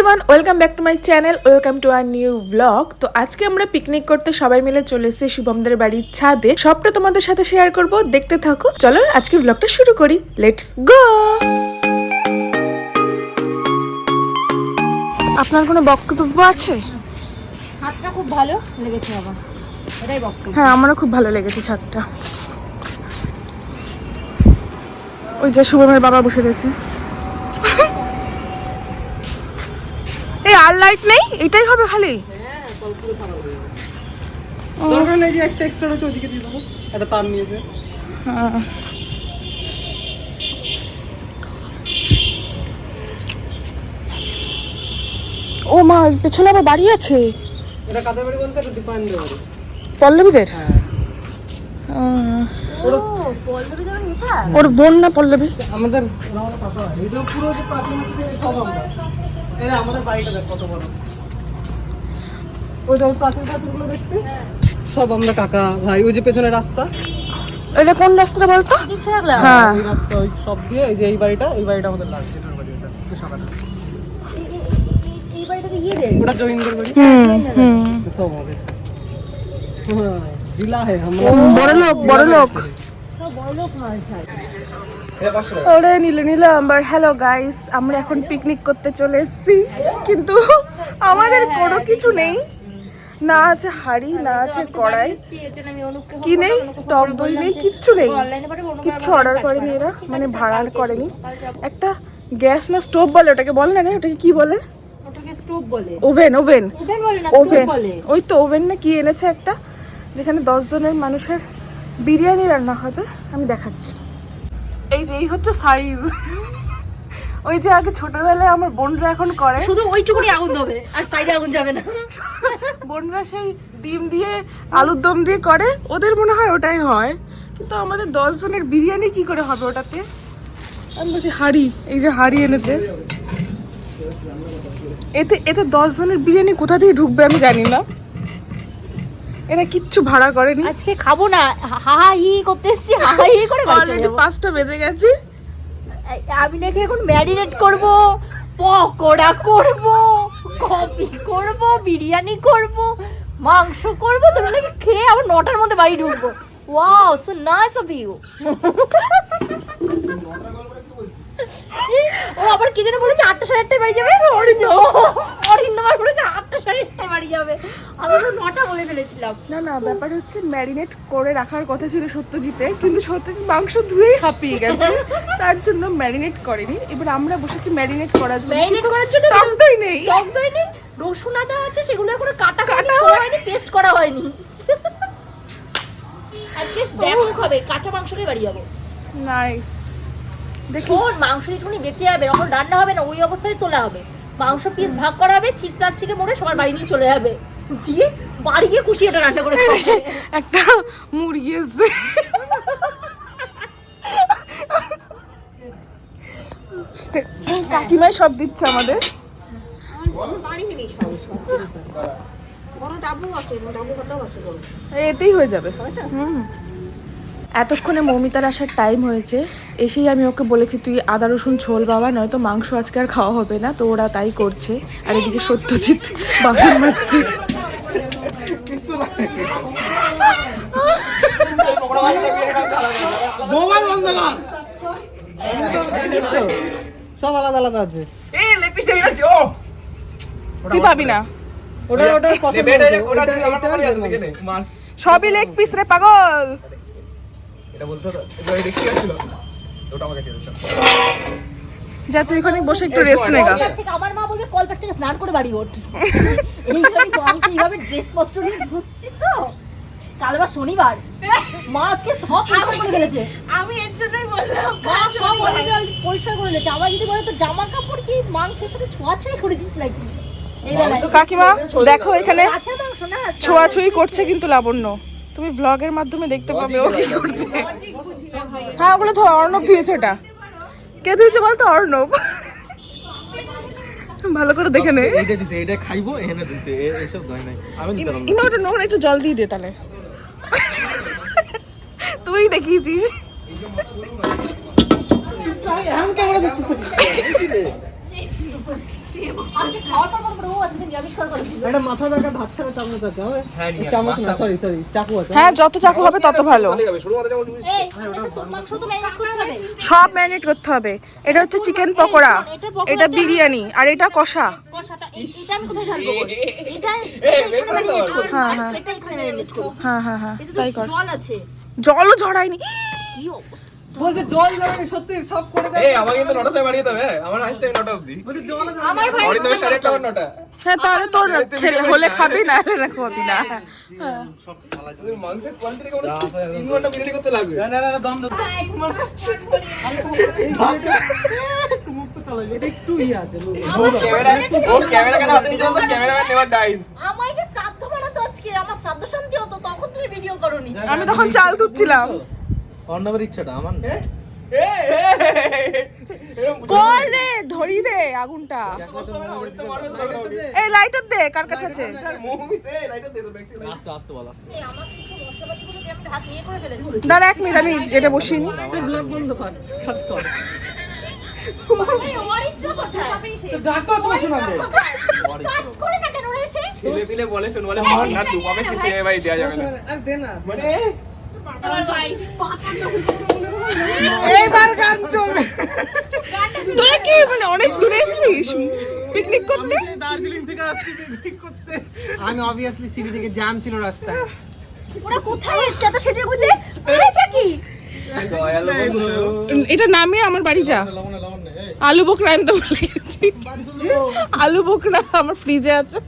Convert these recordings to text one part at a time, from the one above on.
Everyone, welcome back to my channel, welcome to our new blog. তো আজকে আমরা picnic করতে সবাই মিলে চলে এসেছি শুভমদের বাড়ির ছাদে। সবটা তোমাদের সাথে শেয়ার করব, দেখতে থাকো। চলো আজকে ব্লগটা শুরু করি, লেটস গো। আপনার কোনো বক্তব্য আছে? ছাদটা খুব ভালো লেগেছে আমার, এটাই বক্তব্য। হ্যাঁ, আমারও খুব ভালো লেগেছে ছাদটা। ওই যে শুভমের বাবা বসে রয়েছে। এই আর লাইট নেই, এটাই হবে খালি। দরকার নেই যে একটা এক্সট্রা রয়েছে ওইদিকে দিয়ে দেবো, একটা তার নিয়েছে। ও মা, পেছনে আবার বাড়ি আছে। এটা কাদের বাড়ি বলতে? এটা দীপায়নদের বাড়ি, পল্লবীদের। হ্যাঁ। ওর বোন না পল্লবী? আমাদের কাকা, এটা পুরো যে প্রাচীন সব আমরা। এটা আমাদের বাড়িটা দেখ কত বড়। ওই যে প্রাচীন প্রাচীনগুলো দেখছিস, সব আমরা কাকা ভাই। ওই যে পেছনে রাস্তা, এটা কোন রাস্তাটা বলতো? হ্যাঁ, ওই রাস্তা ওই সব দিয়ে এই যে এই বাড়িটা আমাদের লাগছে। এটার বাড়ি এটা তো সকালে এই বাড়িটাতে গিয়ে দে, ওটা জমিনদের বাড়ি, সব আমাদের। হ্যাঁ, জিলা है हम लोग, বড় লোক বড় লোক। সব বড় লোক নয় ছাদ। ওরে নিলাম। হ্যালো গাইস, আমরা এখন পিকনিক করতে চলে এসেছি, কিন্তু আমাদের কোনো কিছু নেই। না আছে হাড়ি, না আছে কড়াই, কি নেই, টক দই নেই, কিচ্ছু নেই। কিচ্ছু অর্ডার করেনি এরা, মানে ভাড়া করেনি। একটা গ্যাস না স্টোভ বলে ওটাকে, বলে না, ওটাকে কি বলে? ওটাকে স্টোভ বলে। ওভেন ওভেন ওভেন বলে না, ওভেন, স্টোভ বলে। ওই তো ওভেন না কি এনেছে একটা, যেখানে 10 জনের মানুষের বিরিয়ানি রান্না হবে। আমি দেখাচ্ছি। এই যে এই হচ্ছে সাইজ। ওই যে আগে ছোটবেলায় আমার বোনরা এখন করে, শুধু ওইটুকুনি আগুন দেবে আর সাইডে আগুন যাবে না। বোনরা সেই ডিম দিয়ে আলুর দম দিয়ে করে, ওদের মনে হয় ওটাই হয়, কিন্তু আমাদের 10 জনের বিরিয়ানি কি করে হবে ওটাতে? আমি বলছি হাঁড়ি, এই যে হাঁড়ি এনেছে। এতে 10 জনের বিরিয়ানি কোথা দিয়ে ঢুকবে আমি জানি না। এরা কিচ্ছু ভাড়া করেনি। আজকে খাবো না, হা হি করতে এসেছি, হা হি করে বাড়ি চলে অলরেডি যাবো। 5টা বেজে গেছে। আমি নাকি এখন ম্যারিনেট করব, পকোড়া করব, কফি করব, বিরিয়ানি করব, মাংস করব, তোমরা নাকি খেয়ে আবার 9টার মধ্যে বাড়ি ঢুকবো। Wow, so nice of you. ও আবার কি যেন বলেছে 8টা 8:30 বাড়ি যাবে। অরিন্দমার বলেছে 8টা 8:30 বাড়ি যাবে, আমি তো 9টা বলে ফেলেছিলাম। না, ব্যাপার হচ্ছে ম্যারিনেট করে রাখার কথা ছিল সত্যজিতে, কিন্তু সত্যজিৎ মাংস ধুয়েই হাঁপিয়ে গেছে, তার জন্য ম্যারিনেট করেনি। এবার আমরা বসেছি ম্যারিনেট করার জন্য। ম্যারিনেট করার জন্য টক দই নেই, টক দই নেই, রসুন আদা আছে, সেগুলো এখনো কাটা হয়নি, পেস্ট করা হয়নি। আজকে দেখো খাবে কাঁচা মাংস খেয়ে বাড়ি যাবো। নাইস। দেখি শোন, মাংস যেটুকুনি বেঁচে যাবে, যখন রান্না হবে না ওই অবস্থায় তোলা হবে, মাংস পিস ভাগ করা হবে, চিপ প্লাস্টিকে মোড়ে সবার বাড়ি নিয়ে চলে যাবে, দিয়ে বাড়ি গিয়ে খুশি ওটা রান্না করে খাবে। একটা মুরগি এসছে। কাকিমাই সব দিচ্ছে আমাদের। এতেই হয়ে যাবে। এতক্ষণে মৌমিতার আসার টাইম হয়েছে। এসেই আমি ওকে বলেছি তুই আদা রসুন ছোল বাবা, নয়তো মাংস আজকে আর খাওয়া হবে না। তো ওরা তাই করছে। আর এদিকে সত্যজিৎ বাসন মাজছে। মোবাইল বন্ধ কর, সব আলাদা আলাদা আছে। তুই পাবি না, ওটা কত সবই লেগ পিস রে পাগল। যা তুই এখানে বসে একটু রেস্ট নে গা। কলপার থেকে আমার মা বলবে কলপার থেকে স্নান করে বাড়ি ওঠ। এইভাবে ড্রেস পত্র নিয়ে ঘুরছি তো, কাল আবার শনিবার, মা আজকে সব পরিষ্কার করে ফেলেছে। আমি এর জন্যই বললাম, মা সব পরিষ্কার করে ফেলেছে। আমার যদি বলে তো জামা কাপড় কি মাংসের সাথে ছোঁয়াছুঁই করেছিস নাকি? কাকিমা দেখো, এখানে কাঁচা মাংস না, ছোঁয়াছুঁই করছে কিন্তু লাবণ্য, তুমি ব্লগের মাধ্যমে দেখতে পাবে ও কি করছে। হ্যাঁ, ওগুলো তো অর্ণব ধুয়েছে। ওটা কে ধুয়েছে বলতো? অর্ণব। ভালো করে দেখে নে। এইটা দিছে, এইটা খাইবো, এখানে দিছে, এসব দয় নাই। আমি দিতাম না। ইমা ওটা নোংরা, একটু জল দিয়ে দে তাহলে। তুই দেখিয়েছিস। আমি ক্যামেরা দেখতেছি। আজকে খাওয়ার পর বলবো ও আজকে নিরামিষ খাওয়ার কথা ছিল। একটা মাথা দেখা ভাত ছাড়া চামচ আছে হবে? হ্যাঁ, নিয়ে আয়, চামচ না, মাথা- সরি চাকু আছে। হ্যাঁ যত চাকু হবে তত ভালো। শুরু মাথা চামচ দিবি। এই তোর মাংস তো ম্যারিনেট করতে হবে। সব ম্যারিনেট করতে হবে। এটা হচ্ছে চিকেন পকোড়া, এটা বিরিয়ানি, আর এটা কষা। কষাটা এটা আমি কোথায় ঢালবো? এটা বের করে দাও। হ্যাঁ হ্যাঁ এটা এখানে ম্যারিনেট করব। হ্যাঁ হ্যাঁ হ্যাঁ এতে তো তাই কর। জল আছে। জলও ঝরায়নি। কি অবস্থা? বলছে জল যাবে সত্যি সব করে দেয়। এই আমাকে কিন্তু 9টার সময় বাড়িয়ে দেবে। আমার লাস্ট টাইম 9টা অবধি। বলছে জল যাবে। আমার ভাই অরিন্দমের 9:30 আমার 9টা। হ্যাঁ তাহলে তোর হলে খাবি না হলে খাবি না। সব সালা তোদের মাংসের কোয়ান্টিটি কেমন? 3 ঘন্টা বিরিয়ানি করতে লাগবে। না দম দম। মুখ তো কালো এটা একটু আছে। ক্যামেরা কেন হাতে নিয়ে চলতো? Cameraman never dies. আমায় যে শ্রাদ্ধ বানাতো আজকে, আমার শ্রাদ্ধ শান্তি হতো, তখন তুমি ভিডিও করোনি। আমি তখন চাল ধুচ্ছিলাম। অর্ণবের ইচ্ছাটা আমার না। কর রে ধরি দে আগুনটা। এই লাইটার দে কার কাছে আছে? আস্তে আস্তে বল আস্তে। এই আমাকে একটু মশলাপাতিগুলো দিয়ে আমি হাত নিয়ে করে ফেলেছি। দাঁড়া 1 মিনিট আমি এটা বসিয়ে নি। তুই ব্লগ বন্ধ কর, কাজ কর। এই অরিত্র কোথায়? তো যা কর তুই শোনাবে। কোথায়? কাজ করে না কেন রে সে? ছেলে পিলে বলে শুন বলে আমার না দুপাবে শেষে ভাই দেয়া যাবে না। আর দে না। মানে আমার ভাই এইবার গান চলবে। তোরা কি মানে অনেক দূরে এসেছিস পিকনিক করতে? দার্জিলিং থেকে আসছি পিকনিক করতে। আমি অবভিয়াসলি সিটি থেকে জ্যাম ছিল রাস্তায়। ওরা কোথায় এসছে এত সেজে গুজে? এটা কি? দয়াল বন্ধু। এটা নামিয়ে আমার বাড়ি যা। লবণ না এই। আলু বোকরা আনতে বলে গেছি। আলু বোকরা আমার ফ্রিজে আছে।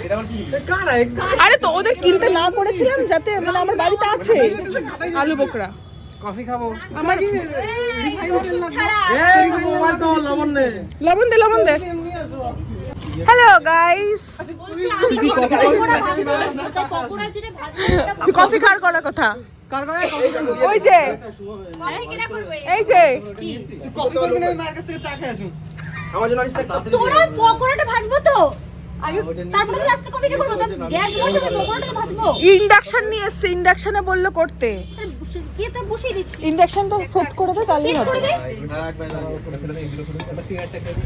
এটা আমার কি? কারা আরে তো ওদের কিনতে না করেছিলাম যাতে মানে আমার বাড়িতে আছে আলু বোকরা। কফি খাবো। আমার ছাড়া এই মোবাইল তো লবণ নে। লবণ দে লবণ দে। হ্যালো গাইস, পকোড়া যেটা ভাজি কফি কার করার কথা? কার করে কফি খাবো। ওই যে আরে কেনা করবে? এই যে কফি করবি না মার কাছ থেকে চা খেয়ে আসুন। আমার জন্য আনিস একটা। তোরা পকোড়াটা ভাজবো তো? তারপরে তো লাস্টে কফিটা করবো, তো গ্যাস বসাবো, পকোড়াটা তো ভাজবো। ইন্ডাকশন নিয়ে এসছে, ইন্ডাকশনে বললো করতে। দিয়ে তো বসিয়ে দিচ্ছি। ইন্ডাকশনটা সেট করে দে তাহলেই হবে। সিগারেটটা খেয়ে।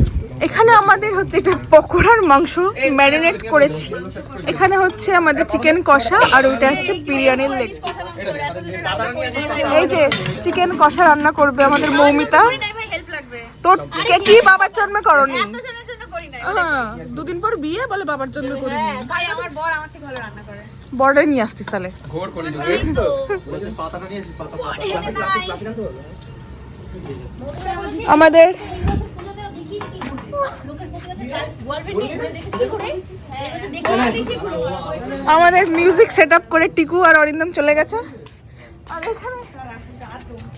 এখানে আমাদের হচ্ছে এটা পকোড়ার মাংস ম্যারিনেট করেছি। এখানে হচ্ছে আমাদের চিকেন কষা আর ওইটা হচ্ছে বিরিয়ানির লেগ পিস। এই যে চিকেন কষা রান্না করবে আমাদের মৌমিতা। তোর কি বাবার জন্ম করনি? হ্যাঁ 2 দিন পর বিয়ে বলে বাবার জন্ম করিনি। আমার বর আমার থেকে ভালো রান্না করে। বড়াই নিয়ে আসতিস তাহলে। ঘোর করে দিবি। দেখছিস তো? বলছেন পাতাটা নিয়ে আসি পাতা। আমাদের আমাদের মিউজিক সেট আপ করে টিকু আর অরিন্দম চলে গেছে। আর এখানে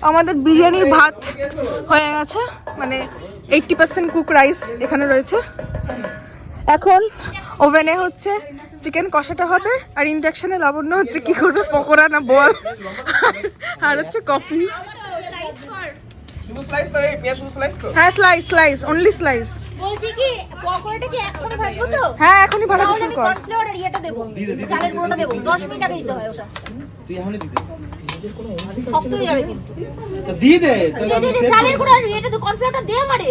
আমাদের বিরিয়ানির ভাত হয়ে গেছে, মানে 80% কুক রাইস এখানে রয়েছে। এখন ওভেনে হচ্ছে চিকেন কষাটা হবে আর ইন্ডাকশনে লাবণ্য হচ্ছে কি করবে পকোড়া না বল আর হচ্ছে কফি। শুধু স্লাইস তো এই পেঁয়াজ শুধু স্লাইস তো। হ্যাঁ স্লাইস স্লাইস অনলি স্লাইস। বলছি কি পকোড়াটা কি এখনই ভাজবো তো? হ্যাঁ এখনই ভাজা তাহলে শুরু আমি কর। কর্নফ্লাওয়ার আর ইয়েটা দেবো, চালের গুঁড়োটা দেবো। 10 মিনিট আগে দিতে হয় ওটা, তুই এখনই দিতে। শক্ত হয়ে যাবে কিন্তু। তো দিয়ে দে তাহলে আমি সেট চালের গুঁড়ো আর ইয়েটা তো কর্নফ্লাওয়ারটা দে আমারে।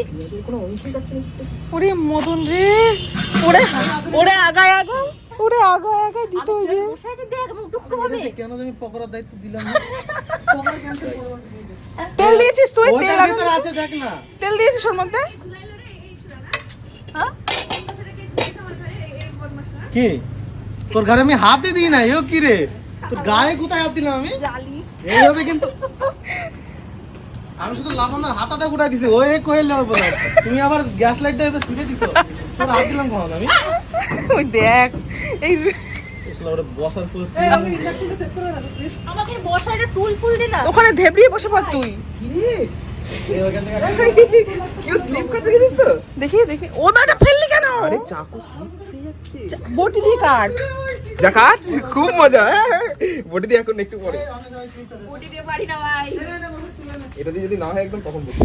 ওরে মদন রে, ওরে ওরে আগায় আগায়, ওরে আগায় আগায় দিতে হইবে। বসে আছে দেখ মুখ টুকু হবে। কেন জানি পকোড়ার দায়িত্ব দিলাম না। পকোড়া ক্যান্সেল করব। তেল দিয়েছিস তুই? ওটা তেল আর ভিতরে আছে দেখ না। তেল দিয়েছিস ওর মধ্যে? হ্যাঁ কি তোর ঘরে আমি হাতে দিই না এও কি রে তোর গায়ে কোথায় হাত দিলাম আমি এইভাবে কিন্তু আমি শুধু লাবণের হাতাটা গুটাই দিছি ওই কইলে হবে না তুমি আবার গ্যাস লাইটটা এত ছিঁড়ে দিছো তোর হাত দিলাম কখন আমি ওই দেখ এই আসলে ওটা বসার পর আমাকে বসা একটা টুল ফুল দে না। ওখানে ধেবড়িয়ে বসে পড় তুই। এই ওখান থেকে কেউ স্লিপ করতে গেছিস তো? দেখি দেখি ও দাটা ফেললি কেন? আরে চাকু স্লিপ হয়ে যাচ্ছে। বটি দিয়ে কাট। যা কাট, খুব মজা। বডি দিয়ে এখন একটু পরে। বডি দিয়ে পারি না ভাই। এটা দিয়ে যদি না হয় একদম তখন বলবো।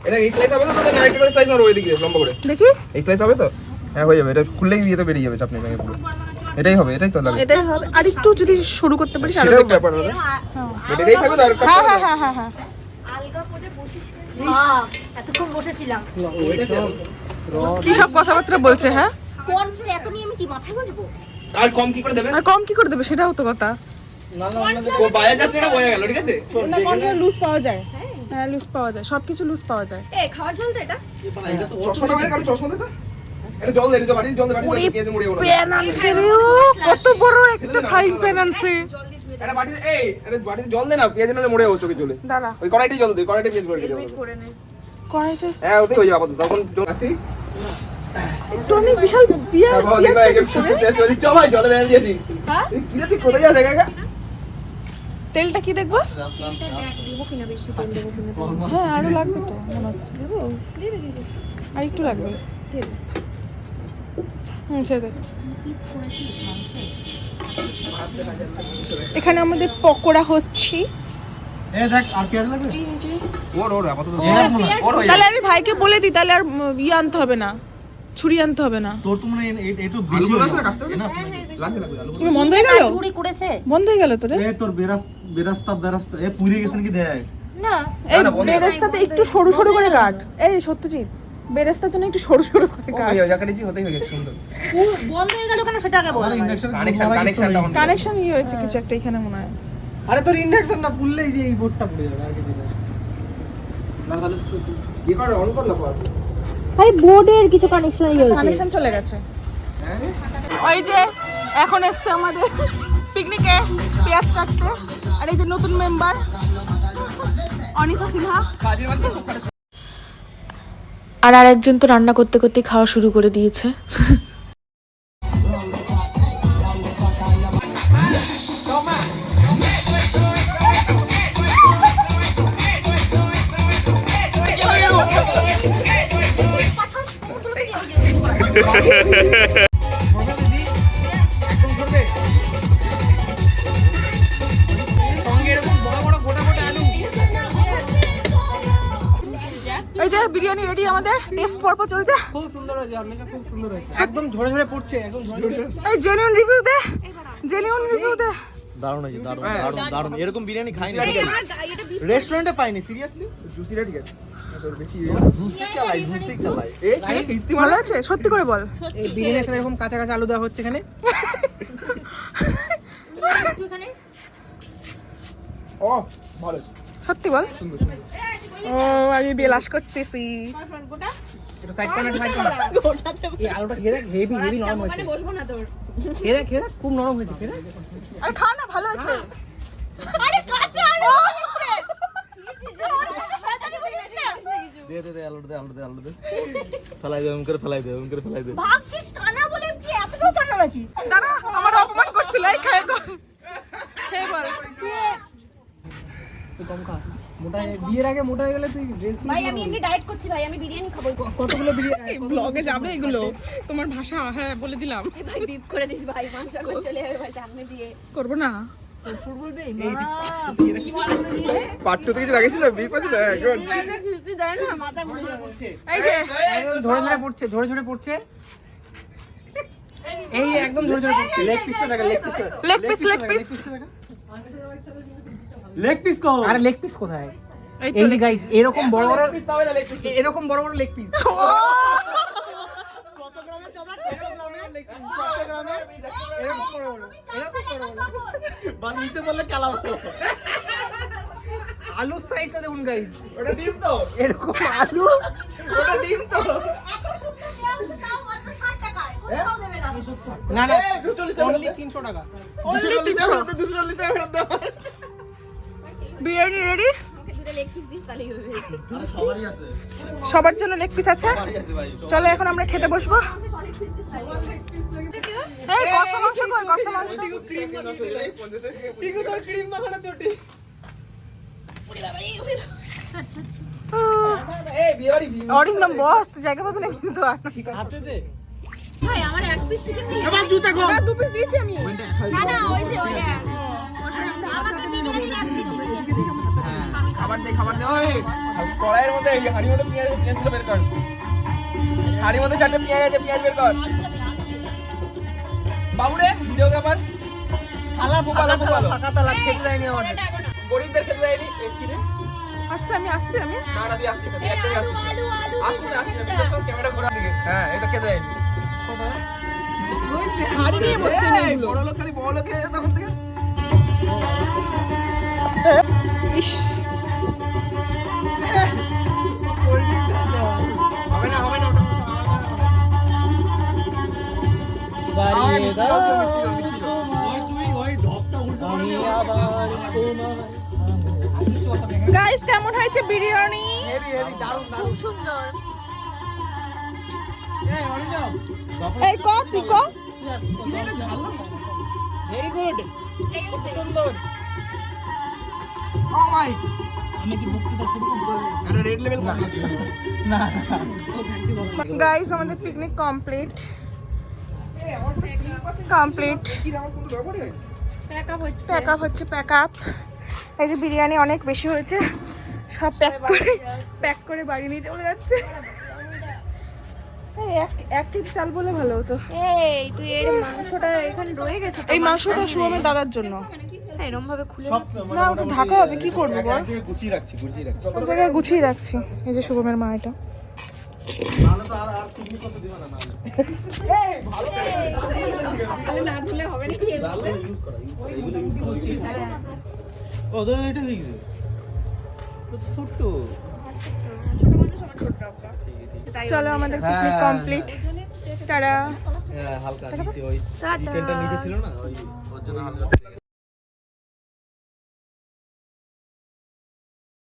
এটা এই স্লাইস হবে তো তোদের নাইট করে স্লাইস মারো ওইদিকে লম্বা করে। দেখি এই স্লাইস হবে তো? হ্যাঁ হয়ে যাবে, এটা খুললেই বিয়ে তো বেরিয়ে যাবে, চাপ নেই ভেঙে পুরো। এটাই হবে, এটাই তো লাগে। এটাই হবে। আর একটু যদি শুরু করতে পারিস আরো সেটাও বেটার। ব্যাপার হবে। এটাই থাকবে তো আর হ্যাঁ হ্যাঁ হ্যাঁ হ্যাঁ হ্যাঁ আলগা পদে বসিস এতক্ষণ বসেছিলাম। কি সব কথাবার্তা বলছে? হ্যাঁ, কোন এত নিয়ে আমি কি মাথায় বুঝবো? আর কম কি করে দেবে? আর কম কি করে দেবে সেটাও তো কথা। ও বাইরে যাচ্ছে না বয়ে গেল, ঠিক আছে? লুজ পাওয়া যায়, হ্যাঁ লুজ পাওয়া যায়, সবকিছু লুজ পাওয়া যায়। এই খাওয়ার জল তো এটা। চশমা মানে কারো চশমা দে তো। এটা জল দে, এটা বাড়ি জল দে, বাড়ি পেঁয়াজ মুড়িয়ে বলো। প্যান আনছে রে, ও কত বড় একটা ফ্রাইং প্যান আনছে। এটা বাড়িতে এটা বাড়িতে জল দে না, পেঁয়াজ নালে মরে যাবো চোখে চলে। দাঁড়া, ওই কড়াইতে জল দে, কড়াইতে পেঁয়াজ করে দিও। কড়াইতে হ্যাঁ ওটাই হয়ে যাবে আপাতত। তখন আসি একটু আমি বিশাল পেঁয়াজ কাটছিস রে। ভাই জলে বেরিয়ে দিয়েছি। হ্যাঁ, কি রে, তুই কোথায় যাস একা একা? তেলটা কি দেখবো? হ্যাঁ আরো লাগবে তো মনে হচ্ছে। দেবো আর একটু লাগবে। সে দেখ, এখানে আমাদের পকোড়া হচ্ছে। এ দেখ আর পেঁয়াজ লাগবে। এই যে ওর আপাতত ওর তাহলে আমি ভাইকে বলে দিই, তাহলে আর ইয়ে আনতে হবে না, ছুরি আনতে হবে না। তোর তো মনে হয় একটু বেশি আলুগুলো হয়ে আছে না, যাবে। কাটতে হবে? না, লাগবে আলু। তুমি বন্ধ হয়ে গেল? পুরি করেছে বন্ধ হয়ে গেল তোরে? এ তোর বেরাস্তা এ পুড়ে গেছে নাকি দেখ। না। এই না, বন্ধ হয়ে গেল। বেরেস্তাতে একটু সরু সরু করে কাট। এই সত্যজিৎ, বেরেস্তার জন্য একটু সরু সরু করে কাট। ওই যা কেটেছি হতেই হয়ে গেছে, সুন্দর। বন্ধ হয়ে গেল কেন সেটা আগে বল। আর ইন্ডাকশন কানেকশনটা অন। কানেকশন ইয়ে হয়েছে কিছু একটা এখানে মনে হয়। আরে তোর ইন্ডাকশন না পুড়লেই যে এই বোর্ডটা পুড়ে যাবে আর কিছু না। না তাহলে কি করে অন করলা পর? আরে বোর্ডের কিছু কানেকশন হয়েছে। কানেকশন চলে গেছে। ওই যে এখন এসছে আমাদের পিকনিকে পেঁয়াজ কাটতে, আর এই যে নতুন মেম্বার অনিশা সিনহা। কাজের মাঝে আর আরেকজন তো রান্না করতে করতে খাওয়া শুরু করে দিয়েছে। এই যে বিরিয়ানি রেডি, আমাদের টেস্ট পর্ব চলছে। খুব সুন্দর হয়েছে, অনেকটা খুব সুন্দর হয়েছে। একদম ঝরে ঝরে পড়ছে, একদম ঝরে ঝরে। এই জেনুইন রিভিউ দে, জেনুইন রিভিউ দে। দারুণ হয়েছে, দারুণ। এরকম বিরিয়ানি খাইনি রেস্টুরেন্টে পাইনি, সিরিয়াসলি। জুসিটা ঠিক আছে। তোর বেশি জুসি খেলাই। এই কিস্তি ভালো আছে সত্যি করে বল। এই বিরিয়ানির সাথে এরকম কাঁচা কাঁচা আলু দেওয়া হচ্ছে এখানে। ও ভালো। সত্যি বল। ও আমি বিলাস করতেছি। এটা সাইড কর্নার এই আলুটা খেয়ে দেখ, হেভি হেভি নরম হয়েছে। বসবো না তোর। খেয়ে দেখ খুব নরম হয়েছে, খেয়ে দেখ। আরে খা না, ভালো আছে। আরে কাঁচা আলু দে আলু দে। ফেলাই দে, ফেলাই দে। ভাগিস কানা বলে কি এতটাও কানা নাকি? দাঁড়া, আমার অপমান করছিল। এই খেয়ে কর, খেয়ে বল। তুই কম খা। মোটা বিয়ের আগে মোটা হয়ে গেলে তুই ড্রেস ভাই আমি এমনি ডায়েট করছি ভাই, আমি বিরিয়ানি খাবো। কতগুলো বিরিয়ানি ব্লগে যাবে এগুলো, তোমার ভাষা। হ্যাঁ বলে দিলাম। ভাই বিপ করে দিস ভাই, মাংস চলে যাবে ভাই সামনে দিয়ে। করবো না। ফুল বলবে মা পার্ট 2 তে কিছু রাখিস না, বিপ আছে না গুড। তুই দেয় না মাথা ঘুরে যাবে। এই যে একদম ঝরে ঝরে পড়ছে। এই যে একদম ঝরে ঝরে পড়ছে। লেগ পিসটা দেখা, লেগ পিস। লেগ পিস কো। আরে লেগ পিস কোথায়? এই এই তো যে গাইস এরকম বড় বড় এরকম বড় বড় লেগ পিস। কত গ্রামে দাদা? 1 গ্রামে লেগ পিস। কত গ্রামে? এরকম বড় বড়। বান নিচে বললে কালা হতো। আলুর সাইজটা দেখুন গাইস। ওটা ডিম তো, এরকম আলু। ওটা ডিম তো। এত সুন্দর দেয়া হচ্ছে তাও মাত্র 60 টাকায়। কোথাও দেবে না। না না, 240 টাকা। অনলি 300 টাকা। 240 টাকা ফেরত দে, 240 টাকা ফেরত দে। বিরিয়ানি রেডি। ওকে দুটো লেগ পিস দিস তাহলেই হবে। আরে সবারই আছে। সবার জন্য লেগ পিস আছে। সবারই আছে ভাই। চলো এখন আমরা খেতে বসবো। সলিড পিস দিস তাহলেই। এই কষা মাংস কই, কষা মাংস। টিকু তোর ক্রিম মাখানো চটি। এই বিয়ে বাড়ি অরিন্দম বস, তো জায়গা পাবে না কিন্তু আর। হাতে দে। ভাই আমার এক পিস চিকেন দিন। এবার জুতা খো। না, 2 পিস দিয়েছি আমি। না না ওই যে ওটা। আমাকে বিরিয়ানির এক পিস চিকেন দিন। খাবার দে ওই কড়াইয়ের মধ্যে এই হাঁড়ির মধ্যে পেঁয়াজগুলো বের কর। হাঁড়ির মধ্যে 4টে পেঁয়াজ আছে, পেঁয়াজ বের কর। বাবুরে ভিডিওগ্রাফার থালা ফুকালো ফাঁকা তালা খেতে দেয়নি আমাদের। গরিবদের খেতে দেয়নি। এই কি রে? আচ্ছা আমি আসছি আমি না না তুই আসছিস না, তুই একদমই আসছিস না। আসছিস না, আসছিস না, বিশ্বাস কর, ক্যামেরা ঘোরার দিকে। হ্যাঁ, এই তো খেতে দেয়নি। হাড়ি নিয়ে বসছে না এই, এগুলো বড় লোক খালি বড় লোক হয়ে যায় তখন থেকে। ইস হবে না, হবে না, ওটা বাড়িয়ে মিষ্টি জল দিও, মিষ্টি জল, মিষ্টি জল। ওই তুই ওই ঢপটা উল্টো করে নিয়ে গাইস কেমন হয়েছে বিরিয়ানি হেভি, হেভি, দারুণ, দারুণ। এই অরিন্দম এই ক তুই ক ভেরি গুড সুন্দর ও মাই, আমি কি বক্তৃতা শুরু করবো এটা রেড লেভেল কম লাগছে। না গাইস আমাদের পিকনিক কমপ্লিট প্যাক আপ হচ্ছে প্যাক আপ এই যে বিরিয়ানি অনেক বেশি হয়েছে সব প্যাক করে বাড়ি নিয়ে চলে যাচ্ছে এই এক কেজি চাল বলে ভালো হতো এই তুই এর মাংসটা এখানে রয়ে গেছে এই মাংসটা শুভমের দাদার জন্য এরকম ভাবে খুলে সব না ওটা ঢাকা হবে কি করবো বল এক জায়গায় গুছিয়ে রাখছি সব জায়গায় গুছিয়ে রাখছি এই যে শুভমের মা এটা নাহলে তো আর পিকনিক করতে দিবা না নাহলে না ধুলে হবে নাকি এগুলো ইউজ করা এগুলো ইউজ করা ও তো এটা হয়ে গেছে তো ছোট চলো আমাদের পিকনিক কমপ্লিট টাটা হালকা নিচে ওই চিকেনটা নিচে ছিল না ওই ওর জন্য হালকা